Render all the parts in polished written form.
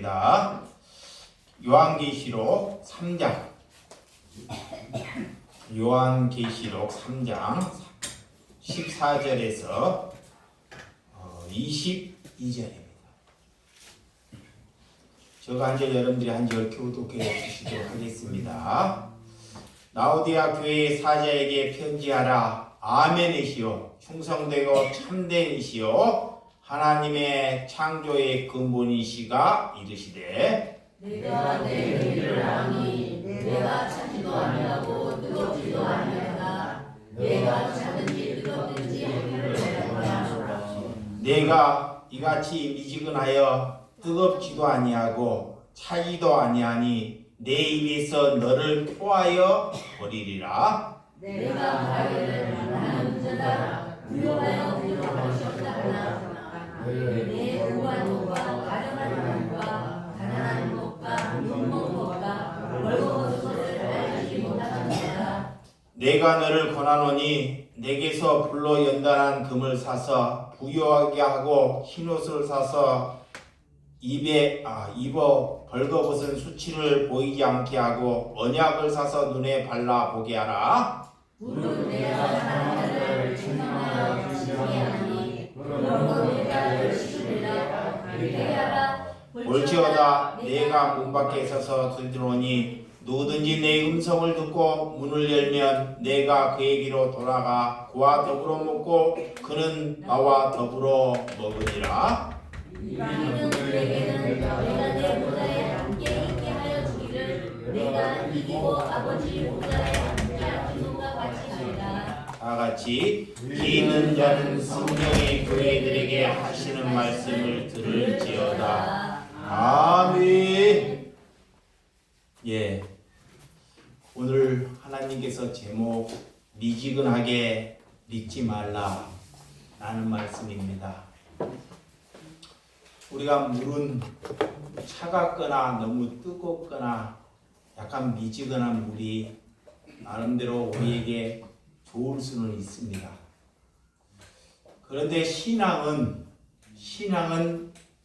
하겠습니다. 요한계시록 3장. 요한계시록 3장 14절에서 22절입니다. 제가 한 절, 여러분들이 한 절 교독해 주시도록 하겠습니다. 라오디아 교회의 사자에게 편지하라. 아멘이시오. 충성되고 참된이시오. 하나님의 창조의 근본이시가 이르시되 내가 내 얘기를 아니 내가 차지도 아니하고 뜨겁지도 아니하다. 내가 차든지 뜨겁든지 하늘을 내가 내가 이같이 미지근하여 뜨겁지도 아니하고 차지도 아니하니 내 입에서 너를 토하여 버리리라. 내가 말하기를 나는 부자다. 부요하여 부족할 것이 없다 하나 내 무한도가 가련한 것과 가난한 것과 눈먼 것과 벌거벗은 것을 알지 못하는 자다. 내가 너를 권하노니 내게서 불로 연단한 금을 사서 부유하게 하고 흰옷을 사서 입어 벌거벗은 수치를 보이지 않게 하고 언약을 사서 눈에 발라 보게 하라. 물은 내가 하나님을 증명하여 주시게 하니 그러므로 내가 열심히라 하게 하라. 볼지어다 내가 문 밖에 서서 들으노니 누구든지 내 음성을 듣고 문을 열면 내가 그에게로 돌아가 그와 더불어 먹고 그는 나와 더불어 먹으리라. 이는 그에게는 내가 내 보좌에 함께 있게 하여 주기를 내가 이기고 아버지 보좌에 함께 하시는가 같이 하리라. 다같이 기는 자는 성령의 교회들에게 하시는 말씀을 들을지어다. 아멘. 예, 오늘 하나님께서 제목 미지근하게 믿지 말라 라는 말씀입니다. 우리가 물은 차갑거나 너무 뜨겁거나 약간 미지근한 물이 나름대로 우리에게 좋을 수는 있습니다. 그런데 신앙은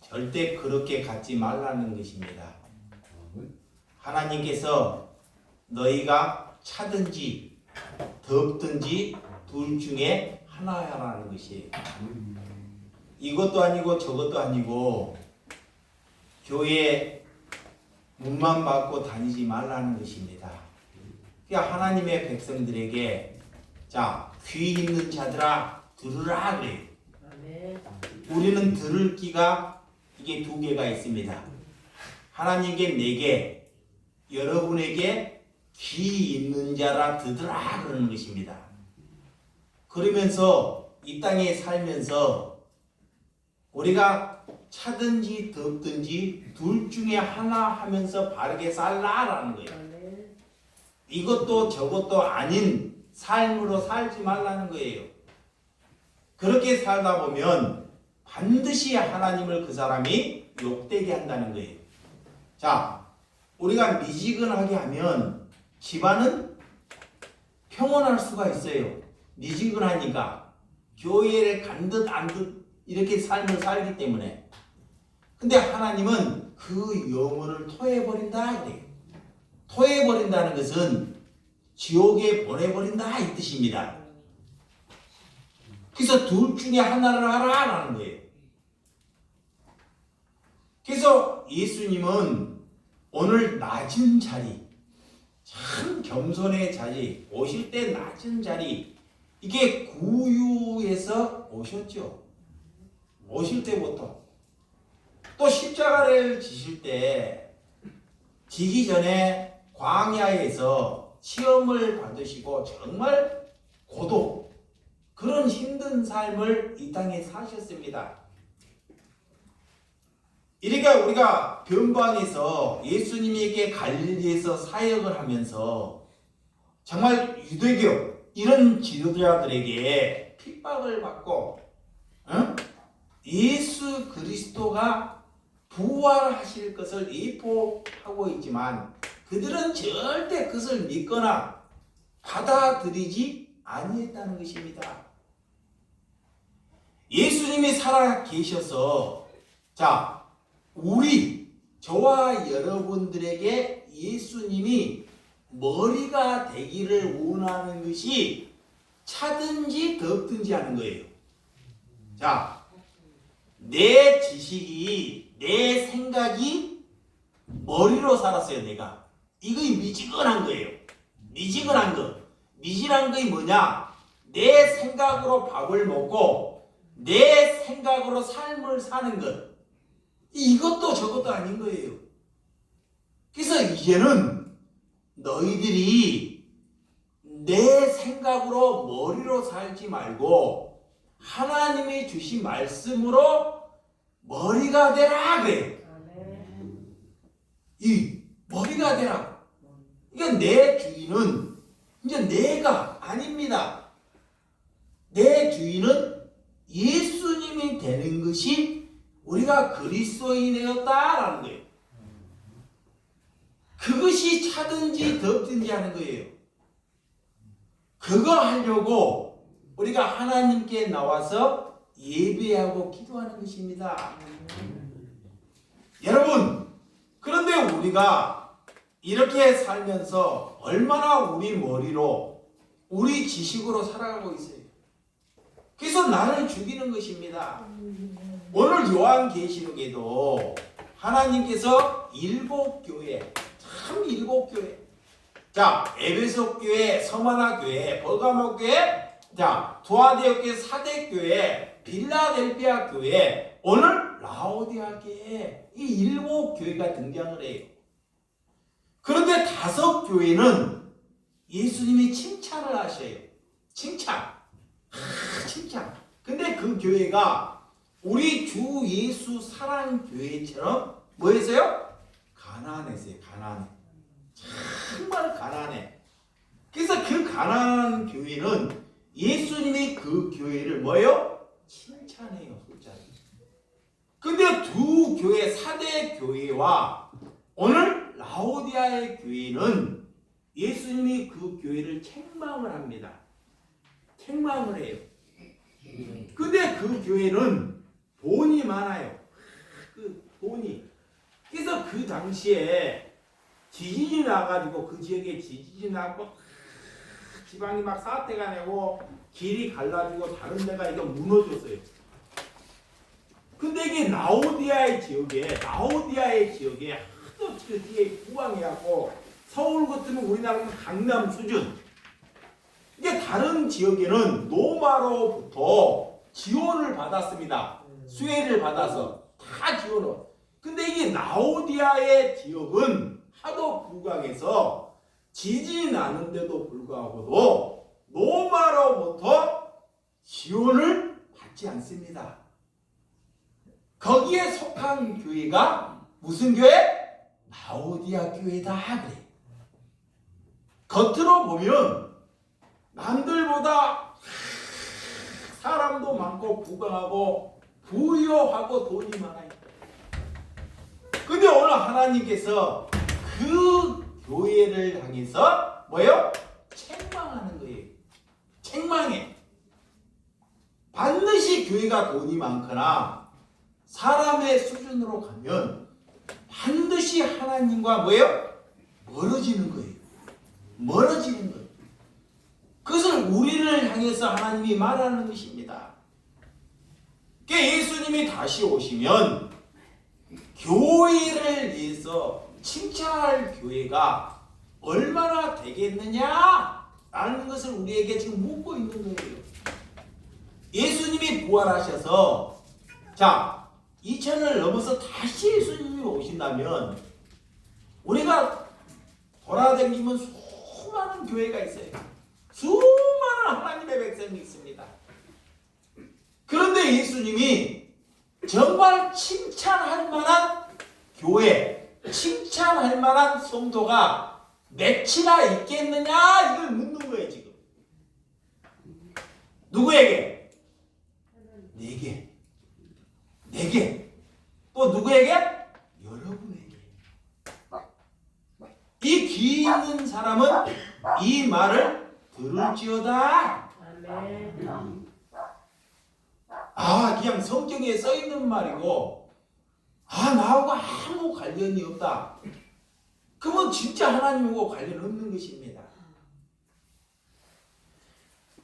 절대 그렇게 갖지 말라는 것입니다. 하나님께서 너희가 차든지 덥든지 둘 중에 하나야라는 것이에요. 이것도 아니고 저것도 아니고 교회 문만 받고 다니지 말라는 것입니다. 그러니까 하나님의 백성들에게 자, 귀 있는 자들아 들으라 그래요. 우리는 들을 귀가 이게 두 개가 있습니다. 하나님께 내게 여러분에게 귀 있는 자라 듣으라 그러는 것입니다. 그러면서 이 땅에 살면서 우리가 차든지 덥든지 둘 중에 하나 하면서 바르게 살라라는 거예요. 이것도 저것도 아닌 삶으로 살지 말라는 거예요. 그렇게 살다 보면 반드시 하나님을 그 사람이 욕되게 한다는 거예요. 자, 우리가 미지근하게 하면 집안은 평온할 수가 있어요. 미지근하니까 교회를 간 듯 안 듯 이렇게 삶을 살기 때문에. 근데 하나님은 그 영혼을 토해버린다 그래요. 토해버린다는 것은 지옥에 보내버린다 이 뜻입니다. 그래서 둘 중에 하나를 하라라는 거예요. 그래서 예수님은 오늘 낮은 자리, 참 겸손의 자리, 오실 때 낮은 자리, 이게 구유에서 오셨죠. 오실 때부터. 또 십자가를 지실 때 지기 전에 광야에서 시험을 받으시고 정말 고독, 그런 힘든 삶을 이 땅에 사셨습니다. 이러니까 우리가 변방에서 예수님에게 갈릴리에서 사역을 하면서 정말 유대교 이런 지도자들에게 핍박을 받고 예수 그리스도가 부활하실 것을 예포하고 있지만 그들은 절대 그것을 믿거나 받아들이지 아니했다는 것입니다. 예수님이 살아 계셔서 자, 저와 여러분들에게 예수님이 머리가 되기를 원하는 것이 차든지 덥든지 하는 거예요. 자, 내 지식이, 내 생각이 머리로 살았어요, 내가. 이거 미지근한 거예요. 미지근한 거. 미지근한 것이 뭐냐? 내 생각으로 밥을 먹고 내 생각으로 삶을 사는 것. 이것도 저것도 아닌 거예요. 그래서 이제는 너희들이 내 생각으로 머리로 살지 말고 하나님이 주신 말씀으로 머리가 되라 그래요. 이 머리가 되라. 그러니까 내 주인은 이제 내가 아닙니다. 내 주인은 예수님이 되는 것이 우리가 그리스도인이 되었다라는 거예요. 그것이 차든지 덥든지 하는 거예요. 그거 하려고 우리가 하나님께 나와서 예배하고 기도하는 것입니다. 여러분, 그런데 우리가 이렇게 살면서 얼마나 우리 머리로, 우리 지식으로 살아가고 있어요. 그래서 나를 죽이는 것입니다. 오늘 요한계시록에도 하나님께서 7교회, 참 7교회. 자, 에베소 교회, 서마나 교회, 버가모 교회, 자, 두아디아 교회, 사대 교회, 빌라델피아 교회, 오늘 라오디아 교회, 이 7교회가 등장을 해요. 그런데 5교회는 예수님이 칭찬을 하셔요. 칭찬. 칭찬. 근데 그 교회가 우리 주 예수 사랑교회처럼 뭐였어요? 가난했어요. 가난해. 정말 가난해. 그래서 그 가난한 교회는 예수님이 그 교회를 뭐예요? 칭찬해요. 숫자를. 근데 두 교회, 사대 교회와 오늘 라오디아의 교회는 예수님이 그 교회를 책망을 합니다. 책망을 해요. 근데 그 교회는 돈이 많아요. 그 돈이. 그래서 그 당시에 지진이 나가지고 그 지역에 지진이 나고 지방이 막 사태가 내고 길이 갈라지고 다른 데가 이거 무너졌어요. 근데 이게 라오디아의 지역에 하도 그 뒤에 부강해갖고 서울 같으면 우리나라는 강남 수준. 이게 다른 지역에는 노마로부터 지원을 받았습니다. 수혜를 받아서 다 지원을. 근데 이게 라오디아의 지역은 하도 부강해서 지진이 나는데도 불구하고도 노마로부터 지원을 받지 않습니다. 거기에 속한 교회가 무슨 교회? 라오디아 교회다 그래. 겉으로 보면 남들보다 사람도 많고 부강하고 부유하고 돈이 많아요. 근데 오늘 하나님께서 그 교회를 향해서 뭐예요? 책망하는 거예요. 책망해. 반드시 교회가 돈이 많거나 사람의 수준으로 가면 반드시 하나님과 뭐예요? 멀어지는 거예요. 멀어지는 거예요. 그것을 우리를 향해서 하나님이 말하는 것입니다. 그러니까 예수님이 다시 오시면 교회를 위해서 칭찬할 교회가 얼마나 되겠느냐라는 것을 우리에게 지금 묻고 있는 거예요. 예수님이 부활하셔서 자 2000년을 넘어서 다시 예수님이 오신다면 우리가 돌아다니면 수많은 교회가 있어요. 수많은 하나님의 백성이 있습니다. 그런데 예수님이 정말 칭찬할 만한 교회, 칭찬할 만한 성도가 몇이나 있겠느냐 이걸 묻는 거예요 지금. 누구에게? 내게. 내게. 또 누구에게? 여러분에게. 이 귀 있는 사람은 이 말을 들을지어다. 아멘. 아, 그냥 성경에 써 있는 말이고, 나하고 아무 관련이 없다. 그러면 진짜 하나님하고 관련 없는 것입니다.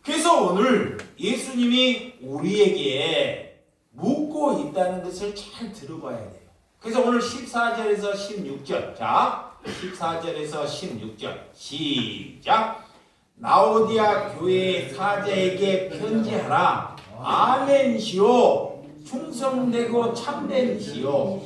그래서 오늘 예수님이 우리에게 묻고 있다는 것을 잘 들어봐야 돼요. 그래서 오늘 14절에서 16절, 자 14절에서 16절 시작. 라오디아 교회 사자에게 편지하라. 아멘시오. 충성되고 참된시오.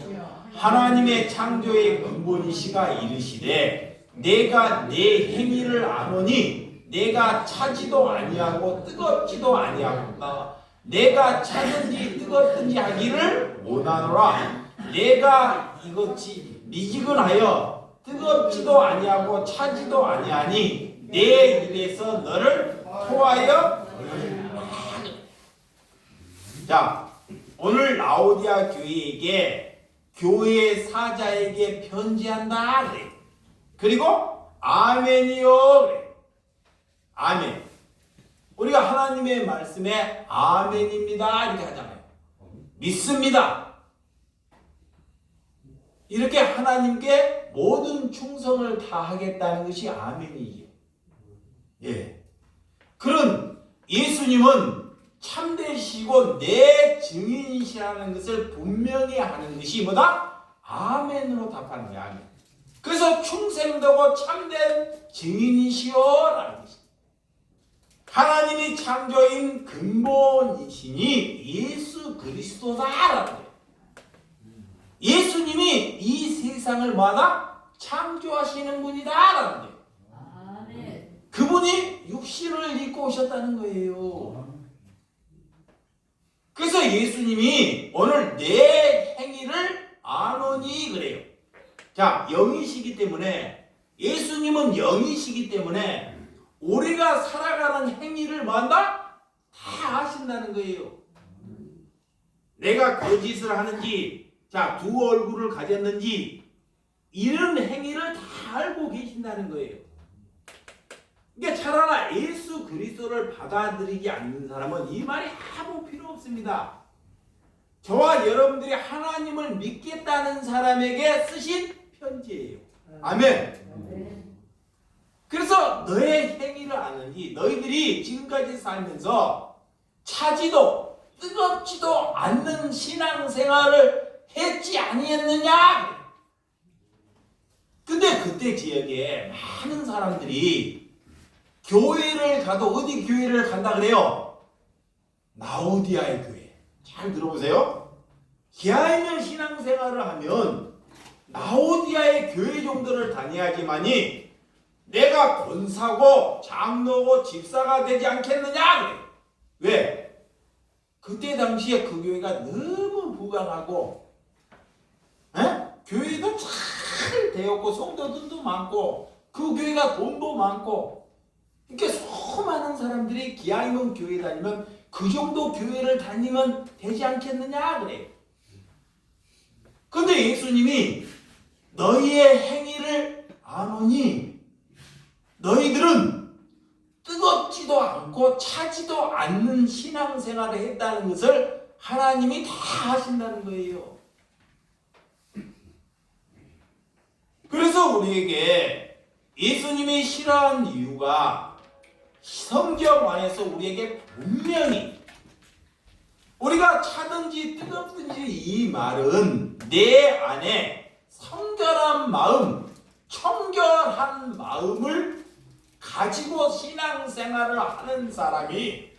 하나님의 창조의 근본이시가 이르시되 내가 내 행위를 아노니 내가 차지도 아니하고 뜨겁지도 아니하구나. 내가 차든지 뜨겁든지 하기를 원하노라. 내가 이것이 미지근하여 뜨겁지도 아니하고 차지도 아니하니 내 입에서 너를 토하여. 자, 오늘 라오디아 교회에게 교회 사자에게 편지한다 그래. 그리고 아멘이요 그래. 아멘. 우리가 하나님의 말씀에 아멘입니다 이렇게 하잖아요. 믿습니다. 이렇게 하나님께 모든 충성을 다하겠다는 것이 아멘이죠. 예. 그런 예수님은 참되시고 내 증인이시라는 것을 분명히 하는 것이 뭐다? 아멘으로 답하는 거야. 아멘. 그래서 충성되고 참된 증인이시오라는 것입니다. 하나님이 창조인 근본이시니 예수 그리스도다라는 거예요. 예수님이 이 세상을 창조하시는 분이다라는 거예요. 아멘. 그분이 육신을 입고 오셨다는 거예요. 그래서 예수님이 오늘 내 행위를 아노니 그래요. 자, 영이시기 때문에, 예수님은 영이시기 때문에 우리가 살아가는 행위를 다 아신다는 거예요. 내가 거짓을 하는지, 자, 두 얼굴을 가졌는지, 이런 행위를 다 알고 계신다는 거예요. 그러니까 차라리 예수 그리스도를 받아들이지 않는 사람은 이 말이 아무 필요 없습니다. 저와 여러분들이 하나님을 믿겠다는 사람에게 쓰신 편지예요. 아멘. 그래서 너의 행위를 아는지, 너희들이 지금까지 살면서 차지도 뜨겁지도 않는 신앙생활을 했지 아니했느냐? 근데 그때 지역에 많은 사람들이 교회를 가도, 어디 교회를 간다 그래요? 라오디아의 교회. 잘 들어보세요. 기아이면 신앙생활을 하면 라오디아의 교회 정도를 다녀야지만이 내가 권사고 장로고 집사가 되지 않겠느냐 그래. 왜? 그때 당시에 그 교회가 너무 부강하고, 교회도 잘 되었고 성도들도 많고 그 교회가 돈도 많고, 이렇게 수많은 사람들이 기아이면 교회 다니면 그 정도 교회를 다니면 되지 않겠느냐 그래. 근데 예수님이 너희의 행위를 아노니 너희들은 뜨겁지도 않고 차지도 않는 신앙생활을 했다는 것을 하나님이 다 아신다는 거예요. 그래서 우리에게 예수님이 싫어하는 이유가 성경 안에서 우리에게 분명히, 우리가 차든지 뜨겁든지 이 말은 내 안에 성결한 마음, 청결한 마음을 가지고 신앙생활을 하는 사람이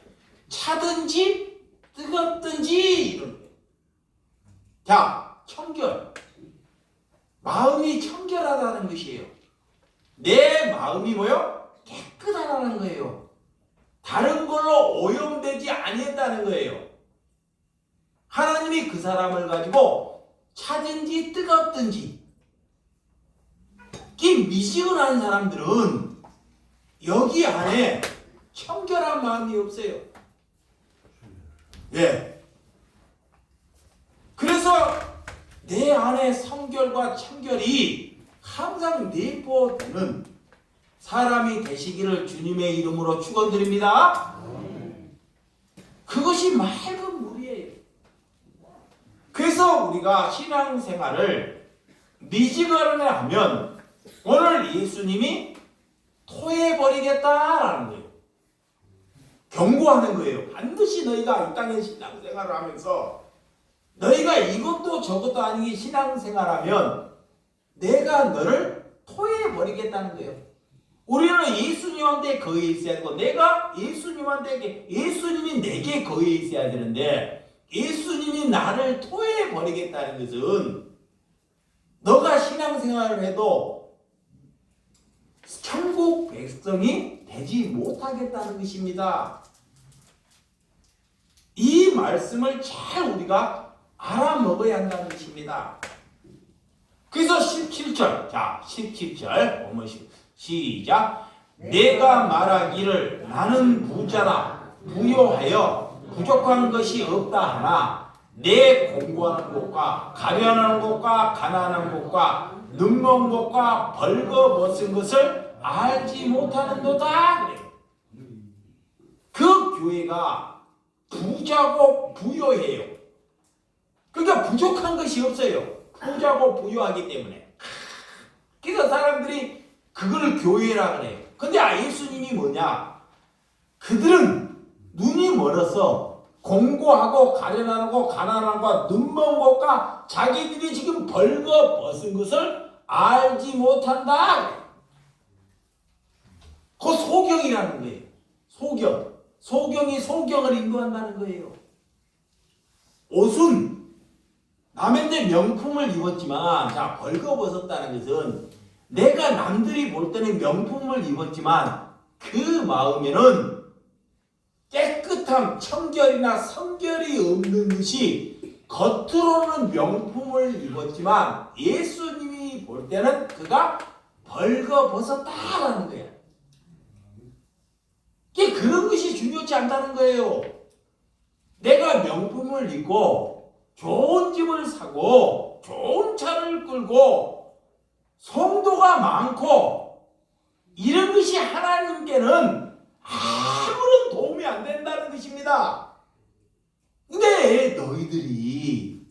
차든지 뜨겁든지 이런 거예요. 자, 청결. 마음이 청결하다는 것이에요. 내 마음이 뭐요? 깨끗하다는 거예요. 다른 걸로 오염되지 아니했다는 거예요. 하나님이 그 사람을 가지고 차든지 뜨겁든지, 이 미지근한 사람들은 여기 안에 청결한 마음이 없어요. 예. 그래서 내 안에 성결과 청결이 항상 내포되는 사람이 되시기를 주님의 이름으로 축원드립니다. 그것이 맑은 물이에요. 그래서 우리가 신앙생활을 미지근하게 하면 오늘 예수님이 토해버리겠다라는 거예요. 경고하는 거예요. 반드시 너희가 이 땅에 신앙생활을 하면서 너희가 이것도 저것도 아니게 신앙생활하면 내가 너를 토해버리겠다는 거예요. 우리는 예수님한테 거해 있어야 되고 내가 예수님한테 예수님이 내게 거해 있어야 되는데 예수님이 나를 토해버리겠다는 것은 너가 신앙생활을 해도 천국 백성이 되지 못하겠다는 것입니다. 이 말씀을 잘 우리가 알아먹어야 한다는 것입니다. 그래서 17절, 자 17절 보면 시작. 내가 말하기를 나는 부자라 부요하여 부족한 것이 없다 하나 내 공고하는 것과 가련하는 것과 가난한 것과 눈먼 것과 벌거벗은 것을 알지 못하는도다. 그래. 그 교회가 부자고 부요해요. 그러니까 부족한 것이 없어요. 부자고 부유하기 때문에. 그래서 사람들이 그걸 교회라 그래요. 근데 예수님이 뭐냐? 그들은 눈이 멀어서 공고하고 가련하고 가난하고 눈먼 것과 자기들이 지금 벌거벗은 것을 알지 못한다. 그 소경이라는 거예요. 소경. 소경이 소경을 인도한다는 거예요. 옷은 남의 명품을 입었지만, 자, 벌거벗었다는 것은 내가 남들이 볼 때는 명품을 입었지만 그 마음에는 깨끗함, 청결이나 성결이 없는 것이 겉으로는 명품을 입었지만 예수님이 볼 때는 그가 벌거벗었다라는 거야. 그런 것이 중요치 않다는 거예요. 내가 명품을 입고 좋은 집을 사고 좋은 차를 끌고 성도가 많고 이런 것이 하나님께는 아무런 도움이 안 된다는 것입니다. 근데 너희들이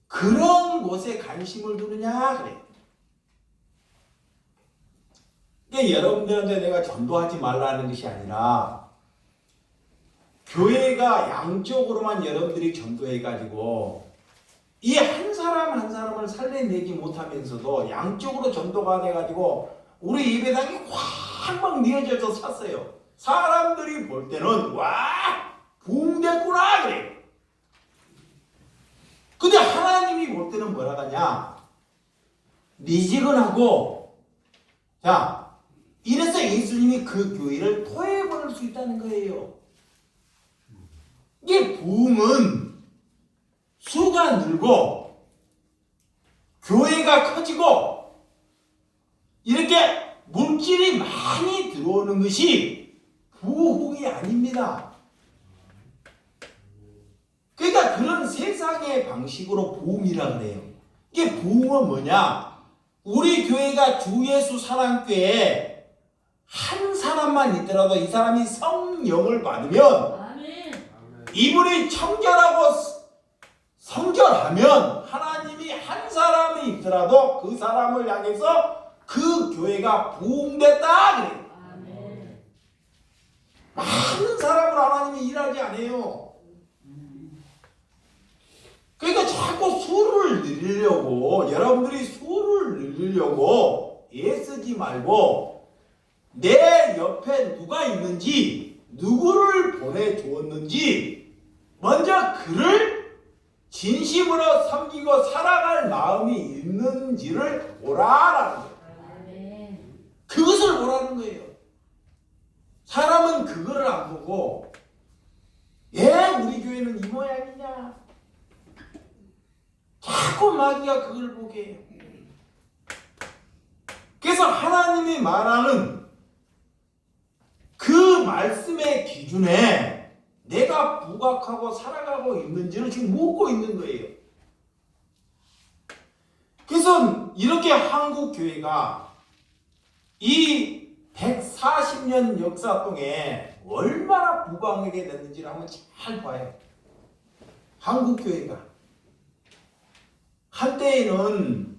그런 곳에 관심을 두느냐 그래. 여러분들한테 내가 전도하지 말라는 것이 아니라 교회가 양쪽으로만 여러분들이 전도해가지고 이 한 사람 한 사람을 살려내지 못하면서도 양쪽으로 전도가 돼가지고 우리 예배당이 확 이어져서 찼어요. 사람들이 볼 때는 와 부흥됐구나 그래. 근데 하나님이 볼 때는 뭐라 하냐? 미지근하고 자 이래서 예수님이 그 교회를 토해버릴 수 있다는 거예요. 이게 부흥은 수가 늘고 교회가 커지고 이렇게 물질이 많이 들어오는 것이 부흥이 아닙니다. 그러니까 그런 세상의 방식으로 부흥이라 그래요. 이게 부흥은 뭐냐? 우리 교회가 주 예수 사랑교회에 한 사람만 있더라도 이 사람이 성령을 받으면 이분이 청결하고 성결하면 하나님이 한 사람이 있더라도 그 사람을 향해서 그 교회가 부흥됐다 그래요. 많은 사람을 하나님이 일하지 않아요. 그러니까 자꾸 수를 늘리려고 여러분들이 수를 늘리려고 애쓰지 말고 내 옆에 누가 있는지 누구를 보내주었는지 먼저 그를 진심으로 섬기고 살아갈 마음이 있는지를 보라라는 거예요. 그것을 보라는 거예요. 사람은 그거를 안 보고 우리 교회는 이 모양이냐 자꾸 마귀가 그걸 보게 해요. 그래서 하나님이 말하는 그 말씀의 기준에 내가 부각하고 살아가고 있는지를 지금 묻고 있는 거예요. 그래서 이렇게 한국 교회가 이 140년 역사 동에 얼마나 부강하게 됐는지를 한번 잘 봐요. 한국 교회가 한때에는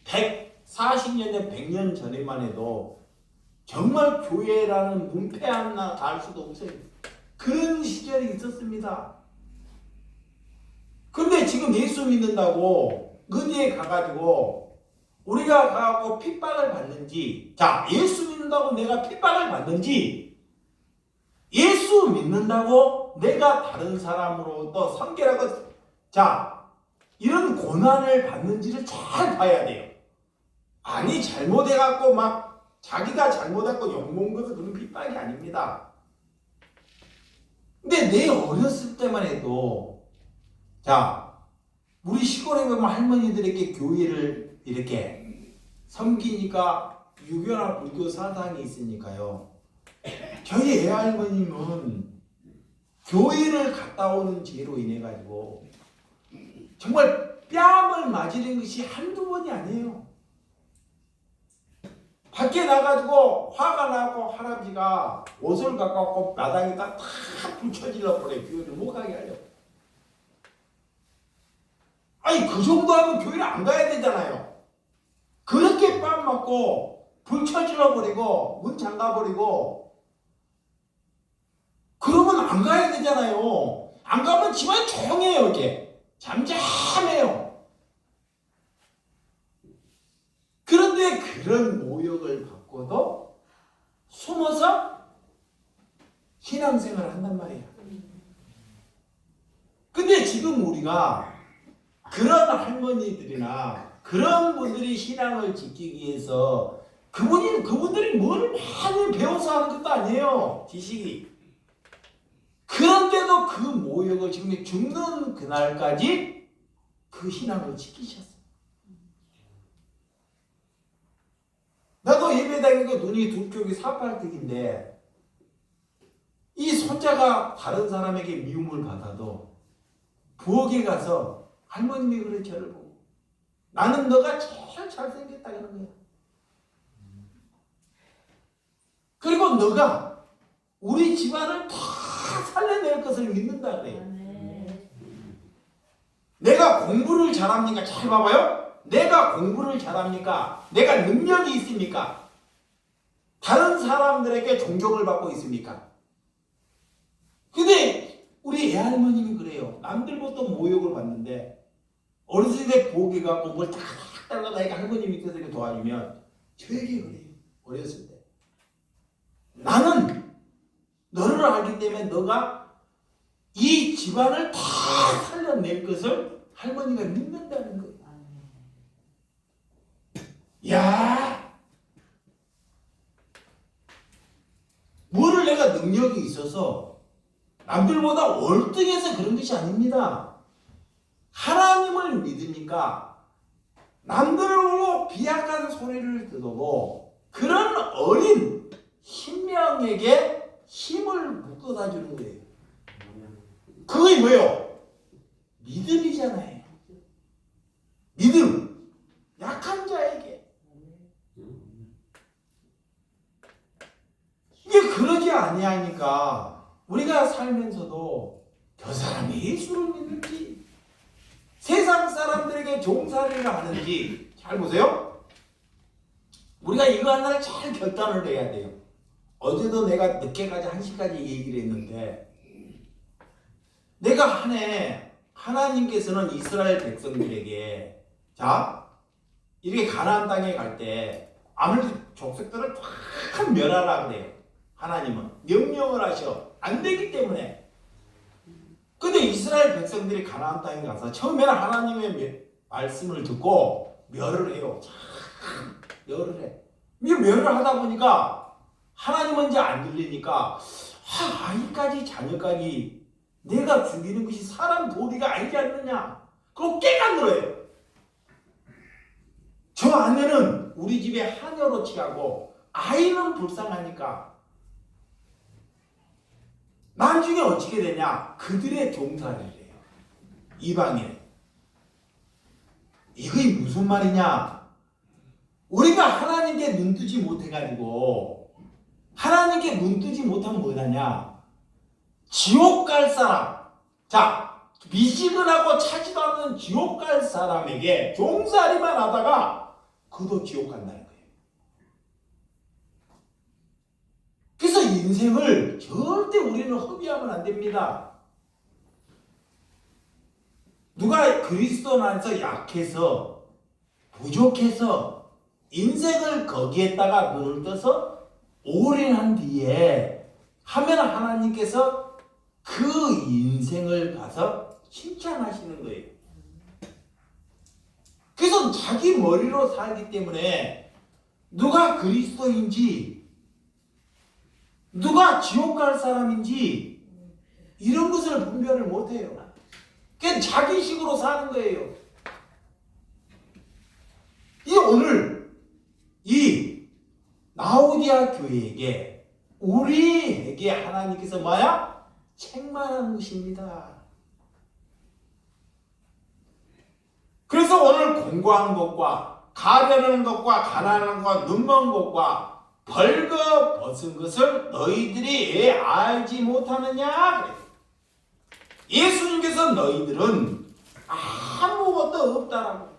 140년 전 100년 전에만 해도 정말 교회라는 문패 하나 달 수도 없어요. 그런 시절이 있었습니다. 근데 지금 예수 믿는다고 어디에 가가지고 우리가 가고 핍박을 받는지, 자, 예수 믿는다고 내가 핍박을 받는지, 예수 믿는다고 내가 다른 사람으로부터 상계라고, 자, 이런 고난을 받는지를 잘 봐야 돼요. 아니, 잘못해갖고 막 자기가 잘못했고 욕먹은 것은 그런 핍박이 아닙니다. 근데 내 어렸을 때만 해도, 자, 우리 시골에 보면 할머니들에게 교회를 이렇게 섬기니까 유교나 불교 사상이 있으니까요. 저희 애할머님은 교회를 갔다 오는 죄로 인해 가지고 정말 뺨을 맞이는 것이 한두 번이 아니에요. 밖에 나가지고 화가 나고 할아버지가 옷을 갖고 왔고 마당에다 다 붙여질러 버려요. 교회를 못 가게 하려고. 아니, 그 정도 하면 교회를 안 가야 되잖아요. 그렇게 뺨 맞고 불 쳐질러 버리고 문 잠가 버리고 그러면 안 가야 되잖아요. 안 가면 집안이 조용해요. 이렇게 잠잠해요. 그런데 그런 모욕을 받고도 숨어서 신앙생활을 한단 말이에요. 근데 지금 우리가 그런 할머니들이나 그런 분들이 신앙을 지키기 위해서 그분들이 뭘 많이 배워서 하는 것도 아니에요. 지식이. 그런데도 그 모욕을 지금 죽는 그날까지 그 신앙을 지키셨어요. 나도 예배 다니고 눈이 두 쪽이 사팔뜨기인데 이 손자가 다른 사람에게 미움을 받아도 부엌에 가서 할머님이 그런 저를 보고 나는 너가 제일 잘생겼다 그러는 거야. 그리고 너가 우리 집안을 다 살려낼 것을 믿는다 그래요. 내가 공부를 잘합니까? 잘 봐봐요. 내가 공부를 잘합니까? 내가 능력이 있습니까? 다른 사람들에게 존경을 받고 있습니까? 근데 우리 애할머님이 그래요. 남들부터 모욕을 받는데 어렸을 때 부엌에 가고 뭘 딱 달라다니까 할머니 밑에서 이렇게 도와주면 되게 그래요. 어렸을 때. 나는 너를 알기 때문에 너가 이 집안을 다 살려낼 것을 할머니가 믿는다는 거예요. 야, 뭐를 내가 능력이 있어서 남들보다 월등해서 그런 것이 아닙니다. 하나님을 믿으니까 남들을 보고 비약한 소리를 듣고 그런 어린 신명에게 힘을 묶어다 주는 거예요. 그게 뭐예요? 믿음이잖아요. 믿음. 약한 자에게. 이게 그러지 아니하니까 우리가 살면서도 저 사람이 예수를 믿는지 세상 사람들에게 종살이를 하는지 잘 보세요. 우리가 이거 하나를 잘 결단을 해야 돼요. 어제도 내가 늦게까지 1시까지 얘기를 했는데 내가 한 해 하나님께서는 이스라엘 백성들에게 자 이렇게 가나안 땅에 갈 때 아무래도 족속들을 쫙 멸하라 그래요. 하나님은 명령을 하셔. 안 되기 때문에. 근데 이스라엘 백성들이 가나안 땅에 가서 처음에는 하나님의 말씀을 듣고 멸을 해요. 참 멸을 해. 이 멸을 하다 보니까 하나님은 이제 안 들리니까 아이까지 자녀까지 내가 죽이는 것이 사람 도리가 아니지 않느냐. 그거 깨닫는 저 아내는 우리 집에 하녀로 취하고 아이는 불쌍하니까 나중에 어떻게 되냐? 그들의 종살이를 해요. 이방인. 이게 무슨 말이냐? 우리가 하나님께 눈뜨지 못해가지고 하나님께 눈뜨지 못하면 뭐하냐? 지옥 갈 사람. 자, 미지근하고 차지도 않는 지옥 갈 사람에게 종살이만 하다가 그도 지옥 간다는 거예요. 그래서 인생을 절대 우리는 허비하면 안 됩니다. 누가 그리스도 안에서 약해서 부족해서 인생을 거기에다가 눈을 떠서 올인한 뒤에 하면 하나님께서 그 인생을 봐서 칭찬하시는 거예요. 그래서 자기 머리로 살기 때문에 누가 그리스도인지 누가 지옥 갈 사람인지 이런 것을 분별을 못해요. 그냥 자기식으로 사는 거예요. 이 오늘 이 라오디아 교회에게 우리에게 하나님께서 뭐야? 책망하는 것입니다. 그래서 오늘 공고한 것과 가련한 것과 가난한 것과 눈먼 것과 벌거 벗은 것을 너희들이 왜 알지 못하느냐? 예수님께서 너희들은 아무것도 없다라고.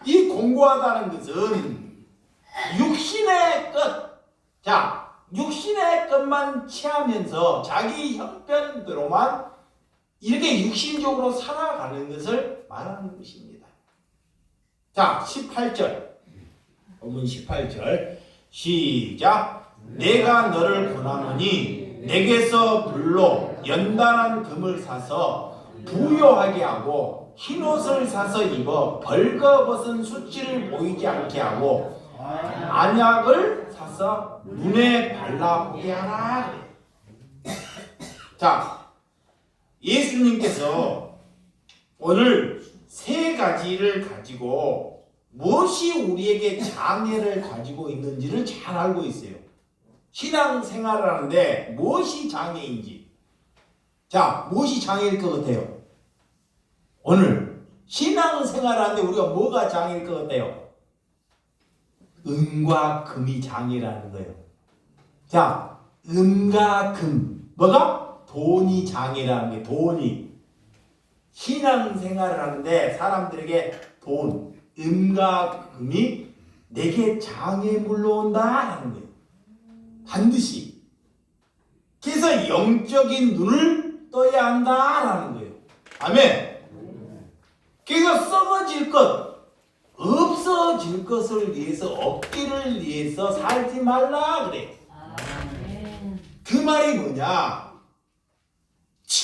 이 공고하다는 것은 육신의 것, 자, 육신의 것만 취하면서 자기 형편대로만 이렇게 육신적으로 살아가는 것을 말하는 것입니다. 자, 18절. 본문 18절. 시작. 내가 너를 권하노니 내게서 불로 연단한 금을 사서 부요하게 하고 흰옷을 사서 입어 벌거벗은 수치를 보이지 않게 하고 안약을 사서 눈에 발라보게 하라. 자, 예수님께서 오늘 세 가지를 가지고 무엇이 우리에게 장애를 가지고 있는지를 잘 알고 있어요. 신앙생활을 하는데 무엇이 장애인지. 자, 무엇이 장애일 것 같아요? 오늘 신앙생활을 하는데 우리가 뭐가 장애일 것 같아요? 은과 금이 장애라는 거예요. 자, 은과 금. 뭐가? 돈이 장애라는 거예요. 돈이. 신앙생활을 하는데 사람들에게 돈, 은과 금이 내게 장애물로 온다라는 거예요. 반드시. 그래서 영적인 눈을 떠야 한다라는 거예요. 아멘. 그래서 썩어질 것, 없어질 것을 위해서, 얻기를 위해서 살지 말라 그래. 그 말이 뭐냐?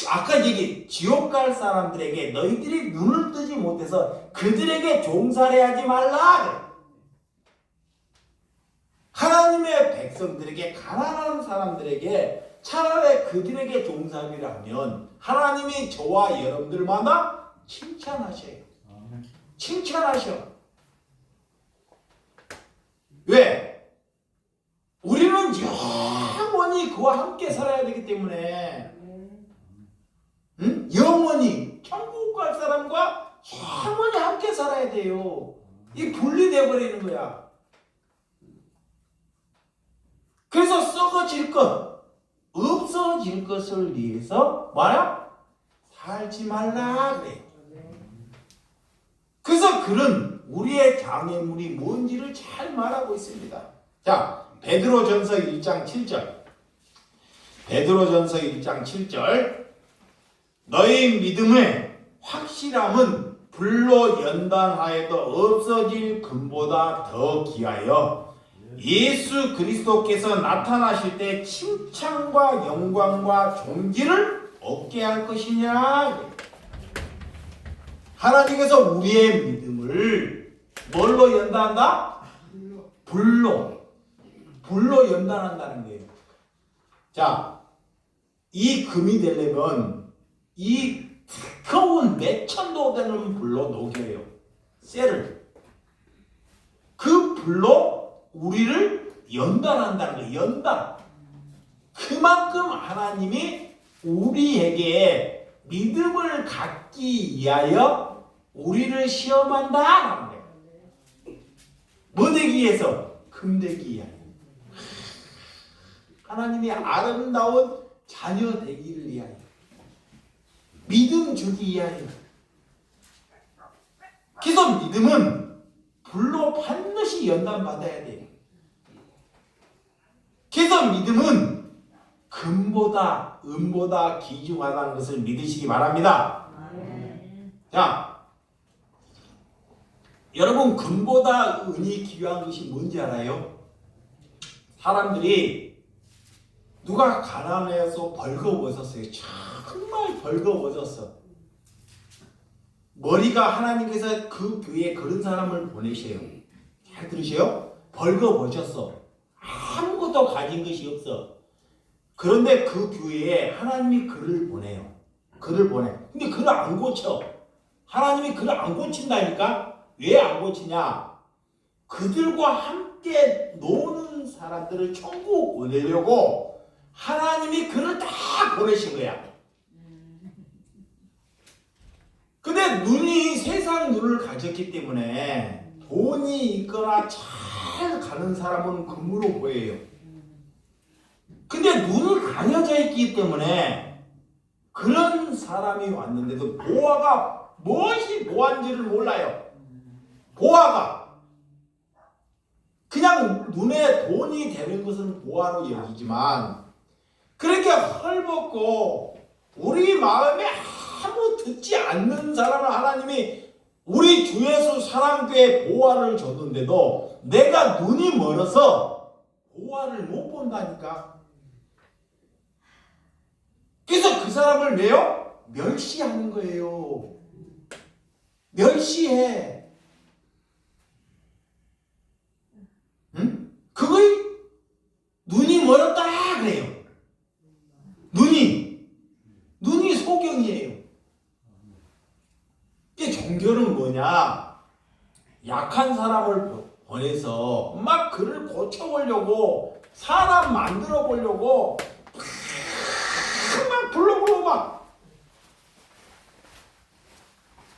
아까 얘기 지옥 갈 사람들에게 너희들이 눈을 뜨지 못해서 그들에게 종살이하지 말라 그래. 하나님의 백성들에게, 가난한 사람들에게 차라리 그들에게 종살이를 하면 하나님이 저와 여러분들마다 칭찬하셔요. 칭찬하셔. 왜? 우리는 영원히 그와 함께 살아야 되기 때문에, 응? 영원히 천국 갈 사람과 영원히 함께 살아야 돼요. 이 분리되어 버리는 거야. 그래서 썩어질 것, 없어질 것을 위해서 뭐야? 살지 말라 그래. 그래서 그런 우리의 장애물이 뭔지를 잘 말하고 있습니다. 자, 베드로전서 1장 7절. 베드로전서 1장 7절. 너희 믿음의 확실함은 불로 연단하여도 없어질 금보다 더 귀하여 예수 그리스도께서 나타나실 때 칭찬과 영광과 존귀를 얻게 할 것이냐. 하나님께서 우리의 믿음을 뭘로 연단한다? 불로 연단한다는 거예요. 자, 이 금이 되려면 이 뜨거운 몇천도 되는 불로 녹여요. 쇠를. 그 불로 우리를 연단한다는 거예요. 연단. 그만큼 하나님이 우리에게 믿음을 갖기 위하여 우리를 시험한다라는 거예요. 뭐 되기 위해서? 금 되기 위하여. 하나님이 아름다운 자녀 되기를 위하여. 믿음 주기 위하여. 그래서 믿음은 불로 반드시 연단받아야 돼요. 그래서 믿음은 금보다 은보다 귀중하다는 것을 믿으시기 바랍니다. 자, 여러분, 금보다 은이 귀한 것이 뭔지 알아요? 사람들이 누가 가난해서 벌거벗었어요. 정말 벌거벗었어. 머리가 하나님께서 그 교회에 그런 사람을 보내셔요. 잘 들으세요? 벌거벗었어. 아무것도 가진 것이 없어. 그런데 그 교회에 하나님이 그를 보내요. 그를 보내. 근데 그를 안 고쳐. 하나님이 그를 안 고친다니까? 왜 안 고치냐? 그들과 함께 노는 사람들을 천국 보내려고 하나님이 그를 다 보내신 거야. 근데 눈이 세상 눈을 가졌기 때문에 돈이 있거나 잘 가는 사람은 금으로 보여요. 근데 눈을 가려져 있기 때문에 그런 사람이 왔는데도 보아가 무엇이 보안지를 몰라요. 보아가 그냥 눈에 돈이 되는 것은 보아로 여기지만 그렇게 헐벗고 우리 마음에 아무 듣지 않는 사람을 하나님이 우리 주 예수 사랑교회 보아를 줬는데도 내가 눈이 멀어서 보아를 못 본다니까. 그래서 그 사람을 왜요? 멸시하는 거예요. 멸시해. 응? 그거이 눈이 멀었다 그래요. 눈이 소경이에요. 이게 종교는 뭐냐? 약한 사람을 보내서 막 그를 고쳐보려고 사람 만들어 보려고 막 불러보고 막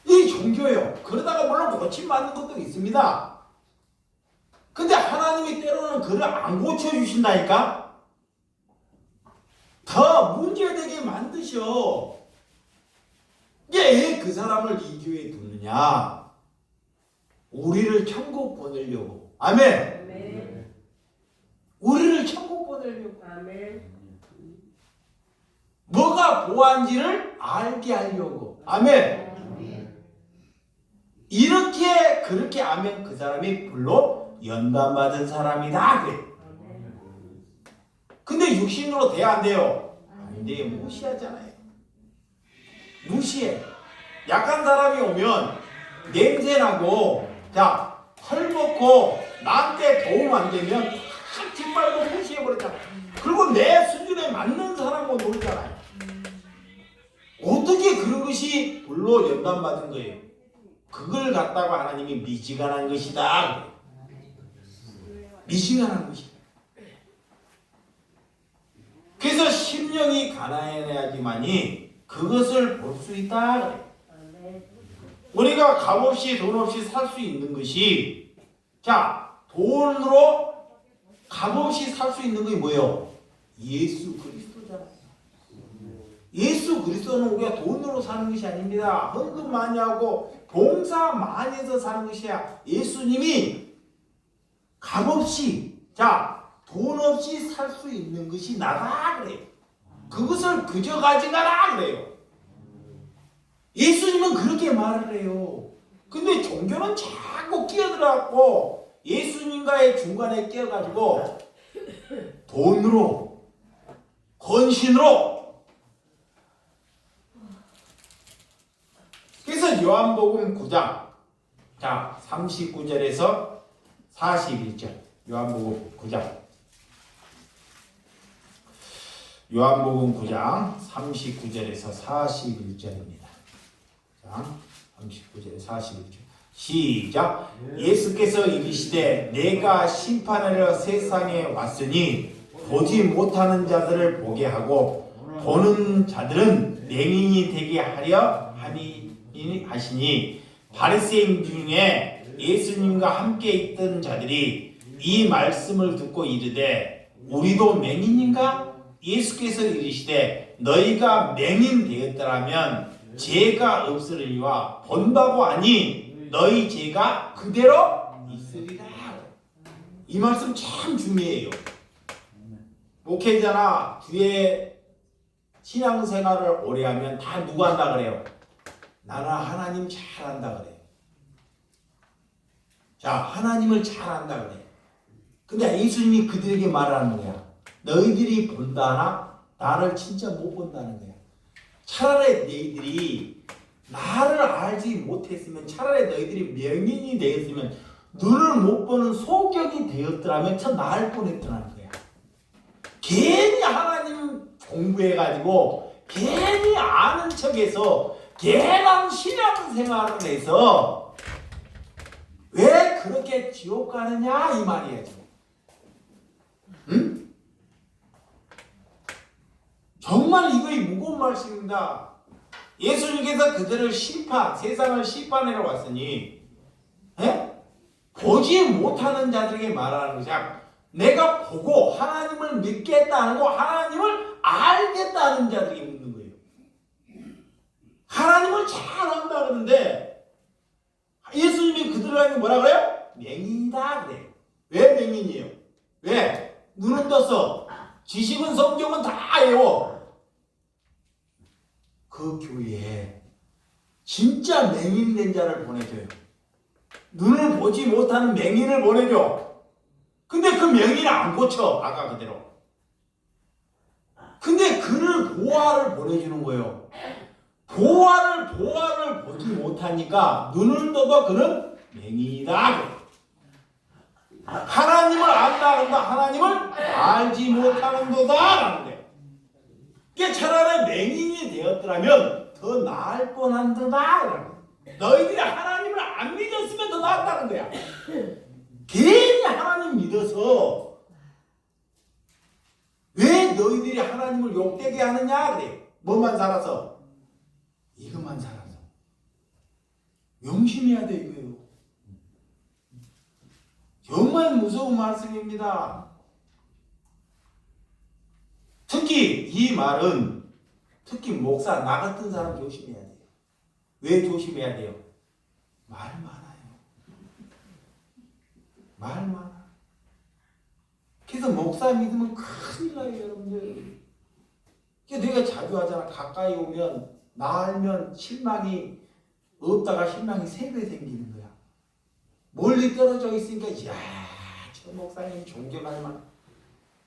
이 종교예요. 그러다가 물론 고침받는 것도 있습니다. 근데 하나님이 때로는 그를 안 고쳐주신다니까? 더 문제되게 만드셔. 왜 그 사람을 이 교회에 두느냐? 우리를 천국 보내려고. 아멘. 우리를 천국 보내려고. 아멘. 뭐가 보안지를 알게 하려고. 아멘. 이렇게 그렇게 하면 그 사람이 불로 연단받은 사람이다 그래. 근데 육신으로 돼야 안 돼요? 안 돼요. 무시하잖아요. 무시해. 약한 사람이 오면 냄새나고 자 헐벗고 나한테 도움 안 되면 탁 짓밟고 무시해버렸잖아. 그리고 내 수준에 맞는 사람하고 놀잖아요. 어떻게 그런 것이 불로 연단받은 거예요? 그걸 갖다가 하나님이 미지근한 것이다. 미지근한 것이다. 그래서 심령이 가난해야지만이 그것을 볼 수 있다. 우리가 값없이 돈 없이 살 수 있는 것이 자 돈으로 값없이 살 수 있는 것이 뭐예요? 예수 그리스도잖아요. 예수 그리스도는 우리가 돈으로 사는 것이 아닙니다. 헌금 많이 하고 봉사 많이 해서 사는 것이야. 예수님이 값없이 자 돈 없이 살 수 있는 것이 나다 그래요. 그것을 그저 가져가라 그래요. 예수님은 그렇게 말을 해요. 근데 종교는 자꾸 끼어들어갖고 예수님과의 중간에 끼어가지고 돈으로 헌신으로. 그래서 요한복음 9장 자 39절에서 41절 요한복음 9장 요한복음 9장 39절에서 41절입니다. 자, 39절에 41절 시작. 예수께서 이르시되 내가 심판하려 세상에 왔으니 보지 못하는 자들을 보게 하고 보는 자들은 맹인이 되게 하려 하시니 바리새인 중에 예수님과 함께 있던 자들이 이 말씀을 듣고 이르되 우리도 맹인인가? 예수께서 이르시되 너희가 맹인 되었더라면 죄가 없으리와 본다고 하니 너희 죄가 그대로 있으리라. 이 말씀 참 중요해요. 목회자나 뒤에 신앙생활을 오래 하면 다 누구 한다 그래요? 나는 하나님 잘한다 그래요. 자, 하나님을 잘한다 그래요. 근데 예수님이 그들에게 말하는 거야. 너희들이 본다나 나를 진짜 못 본다는 거야. 차라리 너희들이 나를 알지 못했으면, 차라리 너희들이 명인이 되었으면, 눈을 못 보는 소경이 되었더라면 참 나을 뻔했더라는 거야. 괜히 하나님 공부해가지고 괜히 아는 척해서 괜한 신앙생활을 해서 왜 그렇게 지옥 가느냐 이 말이에요. 응? 정말 이거 무거운 말씀입니다. 예수님께서 그들을 세상을 심판하러 왔으니 보지 못하는 자들에게 말하는 것이야. 내가 보고 하나님을 믿겠다는 거, 하나님을 알겠다는 자들에게 묻는 거예요. 하나님을 잘 안다 그러는데 예수님이 그들에게 뭐라 그래요? 맹인이다 그래요. 왜 맹인이에요? 왜? 눈은 떴어. 지식은 성경은 다 외워. 그 교회에 진짜 맹인된 자를 보내줘요. 눈을 보지 못하는 맹인을 보내줘. 근데 그 맹인을 안 고쳐. 아까 그대로. 근데 그를 보화를 보내주는 거예요. 보화를 보지 못하니까 눈을 떠도 그는 맹인이다. 하나님을 안다 한다. 하나님을 알지 못하는도다 라는데, 그게 차라리 맹인이 되었더라면 더 나을 뻔한도다. 너희들이 하나님을 안 믿었으면 더 낫다는 거야. 괜히 하나님 믿어서 왜 너희들이 하나님을 욕되게 하느냐 그래. 뭐만 살아서? 이것만 살아서. 명심해야 돼 이거예요. 정말 무서운 말씀입니다. 특히 이 말은 특히 목사 나 같은 사람 조심해야 돼요. 왜 조심해야 돼요? 말 많아요. 말 많아. 그래서 목사 믿으면 큰일 나요 여러분들. 내가 자주 하잖아. 가까이 오면 나 알면 실망이 없다가 실망이 3배 생기는 거야. 멀리 떨어져 있으니까 야, 저 목사님 존경할 만.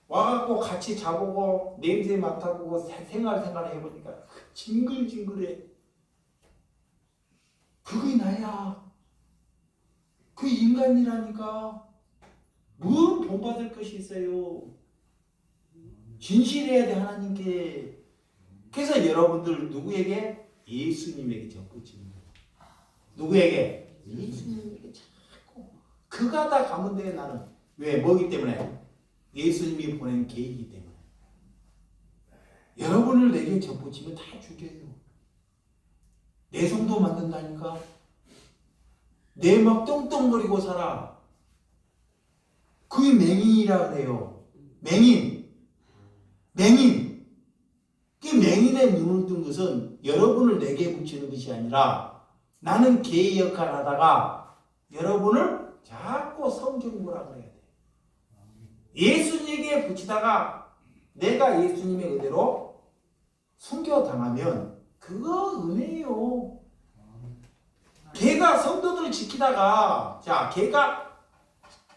와갖고 같이 자보고 냄새 맡아보고 생활 해보니까 징글징글해. 그게 나야. 그 인간이라니까. 뭔 본받을 것이 있어요. 진실해야 돼 하나님께. 그래서 여러분들 누구에게? 예수님에게 접붙이는 거예요. 누구에게? 예수님에게 자꾸. 그가 다 가면 돼 나는. 왜? 뭐기 때문에? 예수님이 보낸 계획이기 때문에. 여러분을 내게 접붙이면 다 죽여요. 내 성도 만든다니까. 내 막 떵떵거리고 살아. 그게 맹인이라 그래요. 맹인. 그 맹인의 눈을 뜬 것은 여러분을 내게 붙이는 것이 아니라 나는 개의 역할을 하다가 여러분을 자꾸 성경 보라 그래야 돼. 예수님에게 붙이다가 내가 예수님의 은혜로 순교당하면 그거 은혜예요. 걔가 성도들을 지키다가 걔가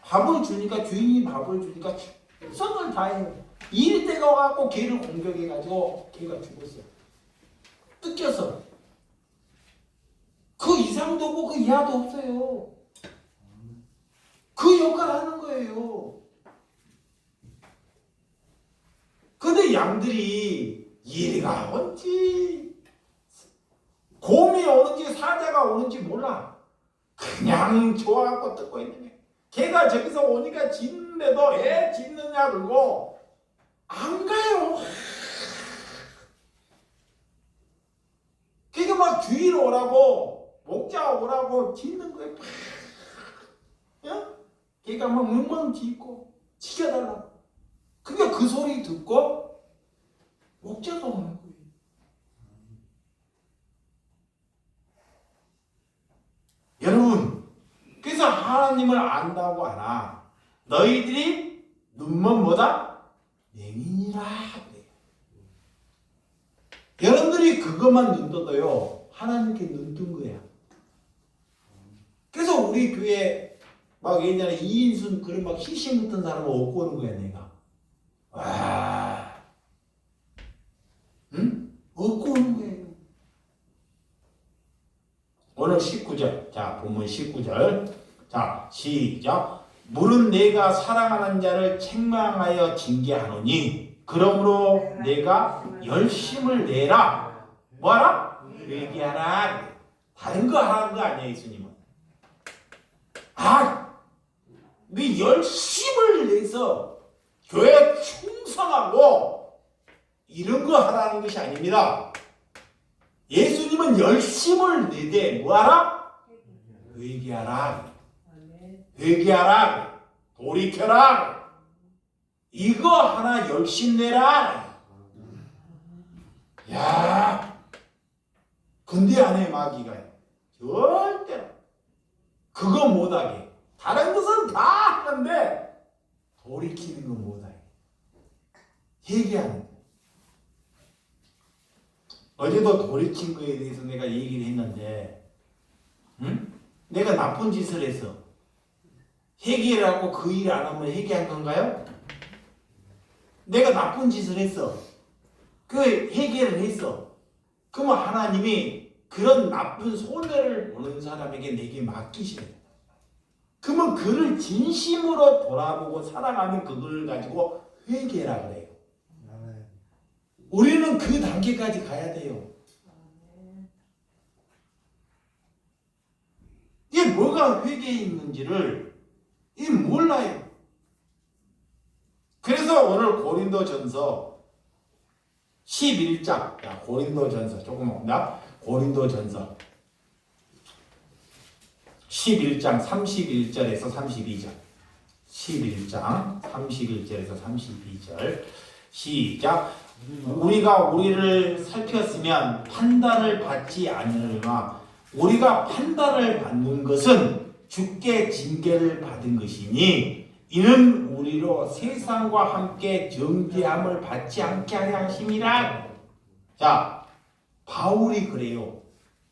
밥을 주니까 주인이 밥을 주니까 성을 다해요. 이리 때가 와갖고 걔를 공격해가지고 걔가 죽었어. 뜯겼어. 그 이상도 없고 그 이하도 없어요. 그 역할을 하는 거예요. 근데 양들이 이리가 온지 곰이 오는지 사자가 오는지 몰라. 그냥 좋아갖고 뜯고 있는 거야. 걔가 저기서 오니까 짖는데도 애 짖느냐 그러고 안 가요. 그러니까 막 주위로 오라고 목자 오라고 짖는 거예요. 걔가 막 멍멍 짖고 지켜달라고. 그러니까 그 소리 듣고 목자가 오는 거예요. 여러분, 그래서 하나님을 안다고 하나 너희들이 눈먼 뭐다? 맹인이라 그래요. 여러분들이 그것만 눈 떠도요 하나님께 눈 뜬 거야. 그래서 우리 교회 막 옛날에 이인순 그런 막 희심 같은 사람을 얻고 오는 거야 내가. 와, 응? 얻고 오는 거예요. 오늘 19절. 자, 본문 19절. 자, 시작. 물은 내가 사랑하는 자를 책망하여 징계하노니 그러므로 내가 열심을 내라. 뭐하라? 회개하라. 다른 거 하라는 거 아니야 예수님은. 네 열심을 내서 교회 충성하고 이런 거 하라는 것이 아닙니다. 예수님은 열심을 내되 뭐하라? 회개하라. 회개하라. 돌이켜라. 이거 하나 열심 내라. 야, 근데 안 해 마귀가. 절대로. 그거 못하게. 다른 것은 다 하는데 돌이키는 건 못하게. 회개하는 거. 어제도 돌이킨 거에 대해서 내가 얘기를 했는데, 응? 내가 나쁜 짓을 했어. 회개를 하고 그 일을 안 하면 회개한 건가요? 내가 나쁜 짓을 했어. 그 회개를 했어. 그러면 하나님이 그런 나쁜 손해를 보는 사람에게 내게 맡기시는 거야. 그러면 그를 진심으로 돌아보고 살아가면 그걸 가지고 회개라 그래요. 우리는 그 단계까지 가야 돼요. 이게 뭐가 회개에 있는지를 몰라요. 그래서 오늘 고린도전서 11장, 고린도전서 조금 온다. 고린도전서 11장 31절에서 32절. 11장 31절에서 32절. 시작. 우리가 우리를 살폈으면 판단을 받지 않으려나 우리가 판단을 받는 것은 주께 징계를 받은 것이니 이는 우리로 세상과 함께 정죄함을 받지 않게 하려 하심이라. 자, 바울이 그래요.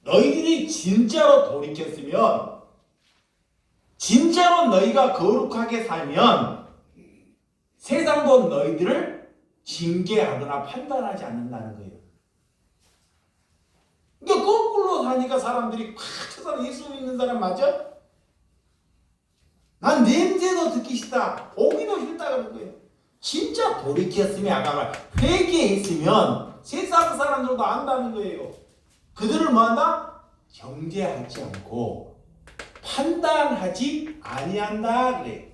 너희들이 진짜로 돌이켰으면, 진짜로 너희가 거룩하게 살면 세상도 너희들을 징계하거나 판단하지 않는다는 거예요. 그러니까 거꾸로 사니까 사람들이 저 사람 예수 믿는 사람 맞아? 난 냄새도 듣기 싫다. 보기도 싫다 그런 거예요. 진짜 돌이켰으면 아까 회개했으면 세상 사람들도 안다는 거예요. 그들을 뭐한다? 정죄하지 않고 판단하지 아니한다 그래.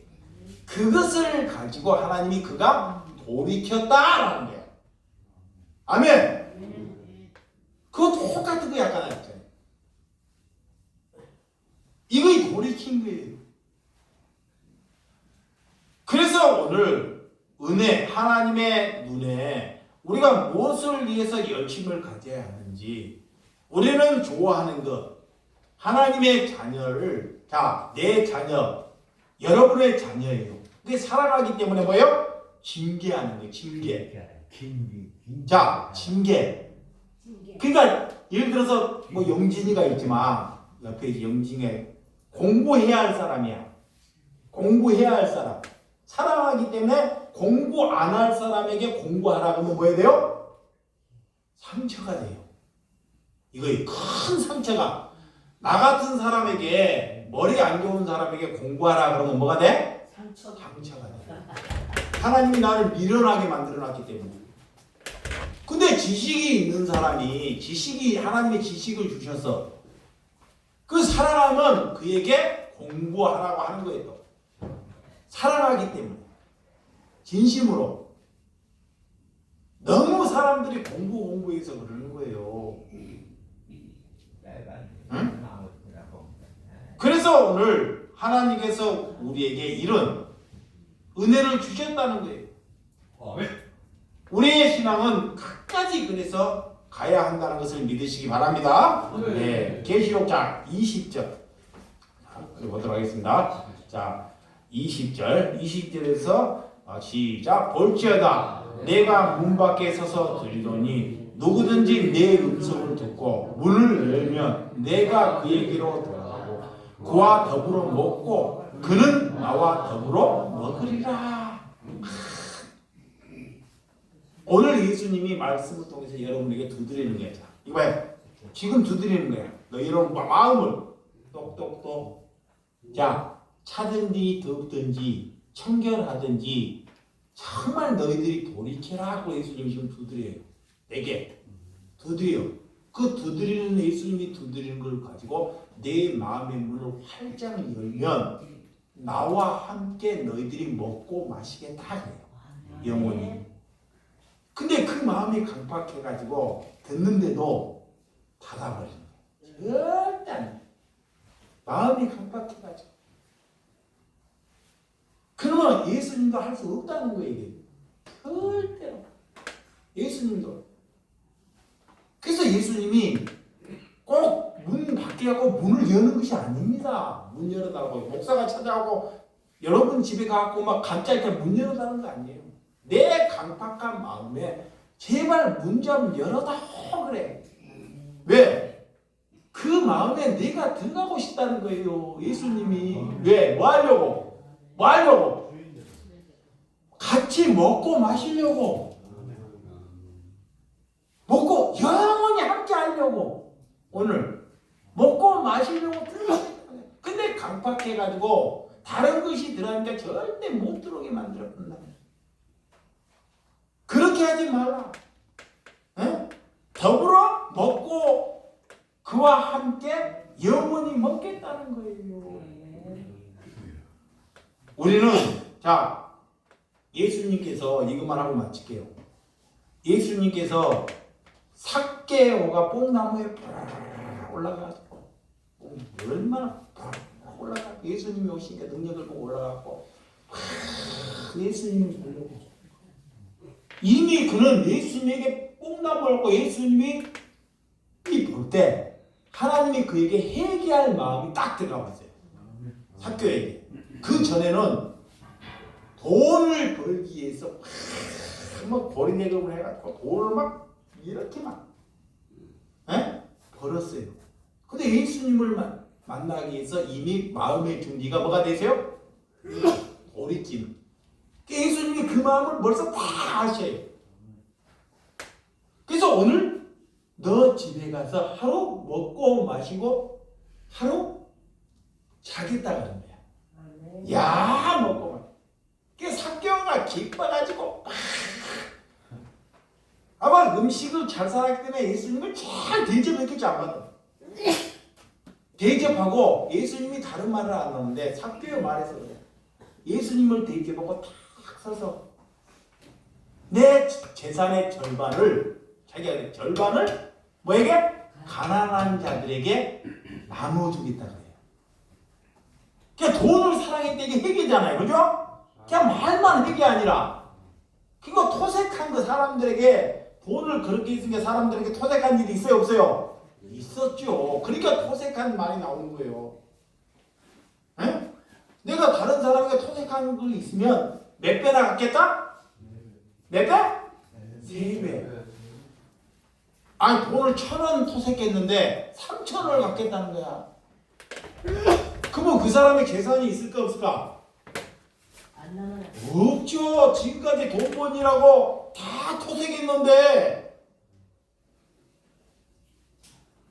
그것을 가지고 하나님이 그가 돌이켰다라는 거야. 아멘. 그거 똑같은 거 약간 했잖아요. 이거 돌이킨 거예요. 그래서 오늘 은혜, 하나님의 눈에 우리가 무엇을 위해서 열심을 가져야 하는지, 우리는 좋아하는 것, 하나님의 자녀를, 자, 내 자녀, 여러분의 자녀예요. 그게 살아가기 때문에 뭐예요? 징계하는 거예요. 징계. 자, 징계. 그러니까 예를 들어서 뭐 영진이가 있지만 옆에 이제 영진에 공부해야 할 사람이야. 공부해야 할 사람. 사랑하기 때문에 공부 안 할 사람에게 공부하라 그러면 뭐 해야 돼요? 상처가 돼요. 이거 큰 상처가. 나 같은 사람에게, 머리 안 좋은 사람에게 공부하라 그러면 뭐가 돼? 상처가 돼. 하나님이 나를 미련하게 만들어놨기 때문에. 근데 지식이 있는 사람이, 하나님의 지식을 주셔서 그 사랑하면 그에게 공부하라고 하는 거예요. 사랑하기 때문에. 진심으로. 너무 사람들이 공부해서 그러는 거예요. 응? 그래서 오늘 하나님께서 우리에게 이런 은혜를 주셨다는 거예요. 우리의 신앙은 끝까지 그래서 가야 한다는 것을 믿으시기 바랍니다. 네, 계시록장 20절. 보도록 하겠습니다. 자, 20절에서 시작. 볼지어다 내가 문 밖에 서서 들리더니 누구든지 내 음성을 듣고 문을 열면 내가 그에게로 돌아가고 그와 더불어 먹고 그는 나와 더불어 먹으리라. 오늘 예수님이 말씀을 통해서 여러분에게 두드리는 거야. 이거 봐요. 지금 두드리는 거야. 너 여러분 마음을 똑똑똑. 자, 차든지 덥든지 청결하든지 정말 너희들이 돌이켜라 하고 예수님이 지금 두드려요. 내게 두드려요. 그 두드리는 예수님이 두드리는 걸 가지고 내 마음의 문을 활짝 열면 나와 함께 너희들이 먹고 마시겠다 그래요. 영원히. 근데 그 마음이 강박해가지고 듣는데도 닫아버리는 거예요. 절대 안 돼. 마음이 강박해가지고. 그러면 예수님도 할 수 없다는 거예요. 이게. 절대로. 예수님도. 그래서 예수님이 꼭 문 밖에 가고 문을 여는 것이 아닙니다. 문 열어달라고. 목사가 찾아오고 여러분 집에 가고 막 갑자기 문 열어달라는 거 아니에요. 내 강박한 마음에 제발 문 좀 열어다오 그래. 왜? 그 마음에 내가 들어가고 싶다는 거예요. 예수님이. 왜? 뭐 하려고? 뭐 하려고? 같이 먹고 마시려고. 먹고 영원히 함께 하려고. 오늘 먹고 마시려고 들어가겠다. 근데 강박해가지고 다른 것이 들어가니까 절대 못 들어오게 만들었단 말이야. 그렇게 하지 말라. 에? 더불어 먹고 그와 함께 영원히 먹겠다는 거예요. 우리는 자 예수님께서 이것만 하고 마칠게요. 예수님께서 삭개오가 뽕나무에 올라가서 얼마나 올라가 예수님이 오시니까 능력을 보고 올라가고 예수님을 보려고 이미 그는 예수님에게 뽕나무를 갖고 예수님이 볼 때 하나님이 그에게 회개할 마음이 딱 들어갔어요. 삭개오에게. 그 전에는 돈을 벌기 위해서 막 고리내금을 해가지고 돈을 막 이렇게 막 벌었어요. 근데 예수님을 만나기 위해서 이미 마음의 준비가 뭐가 되세요? 돌이키는. 예수님이 그 마음을 벌써 다 아셔요. 그래서 오늘 너 집에 가서 하루 먹고 마시고 하루 자겠다 그런 거야. 야 먹고 마. 그 삭개오가 기뻐가지고 아마 음식을 잘 살았기 때문에 예수님을 잘 대접했겠지 아마도. 대접하고 예수님이 다른 말을 안 하는데 삭개오 말해서 그래. 예수님을 대접하고 탁 서서 내 재산의 절반을 자기가 절반을 뭐에게? 가난한 자들에게 나눠주겠다 그래요. 그러니까 돈을 사랑했다 이게 회개잖아요. 그죠? 그냥 말만 회개 아니라 그거 토색한 그 사람들에게 돈을 그렇게 있으니까 사람들에게 토색한 일이 있어요 없어요? 있었죠. 그러니까 토색한 말이 나오는 거예요. 에? 내가 다른 사람에게 토색한 거 있으면 몇 배나 갖겠다? 몇 배? 3배. 아니 돈을 1,000원 토색했는데 3,000원을 갖겠다는 거야. 그러면 그 사람의 재산이 있을까 없을까? 없죠. 지금까지 돈 번이라고 다 토색했는데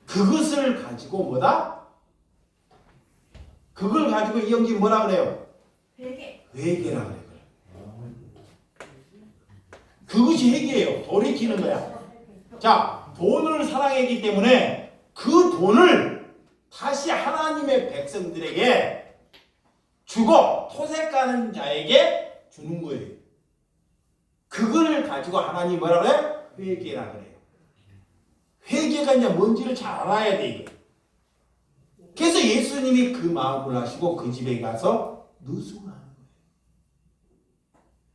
그것을 가지고 뭐다? 그걸 가지고 이 형님 뭐라 그래요? 회개라 그래요. 그것이 회개예요. 돌이키는 거야. 자, 돈을 사랑했기 때문에 그 돈을 다시 하나님의 백성들에게 주고 토색하는 자에게 주는 거예요. 그걸 가지고 하나님 뭐라 그래요? 회개라 그래요. 회개가 이제 뭔지를 잘 알아야 돼 이게. 그래서 예수님이 그 마음을 하시고 그 집에 가서 누수하는 거예요.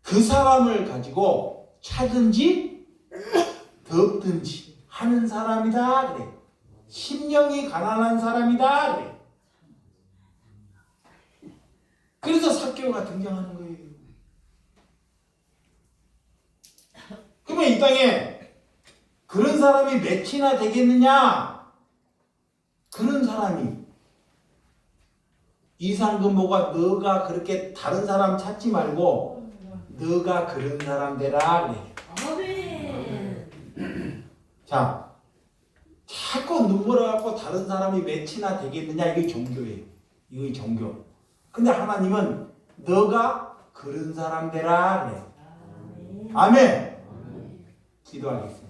그 사람을 가지고 차든지 덥든지 하는 사람이다 그래. 심령이 가난한 사람이다 그래. 그래서 삭개오가 등장하는 거예요. 그러면 이 땅에 그런 사람이 몇이나 되겠느냐? 그런 사람이 이상근모가 너가 그렇게 다른 사람 찾지 말고 너가 그런 사람 되라 그래. 아멘. 자, 자꾸 눈물어갖고 다른 사람이 몇이나 되겠느냐? 이게 종교예요. 이게 종교. 근데 하나님은 너가 그런 사람 되라 그래. 아멘. 기도하겠습니다.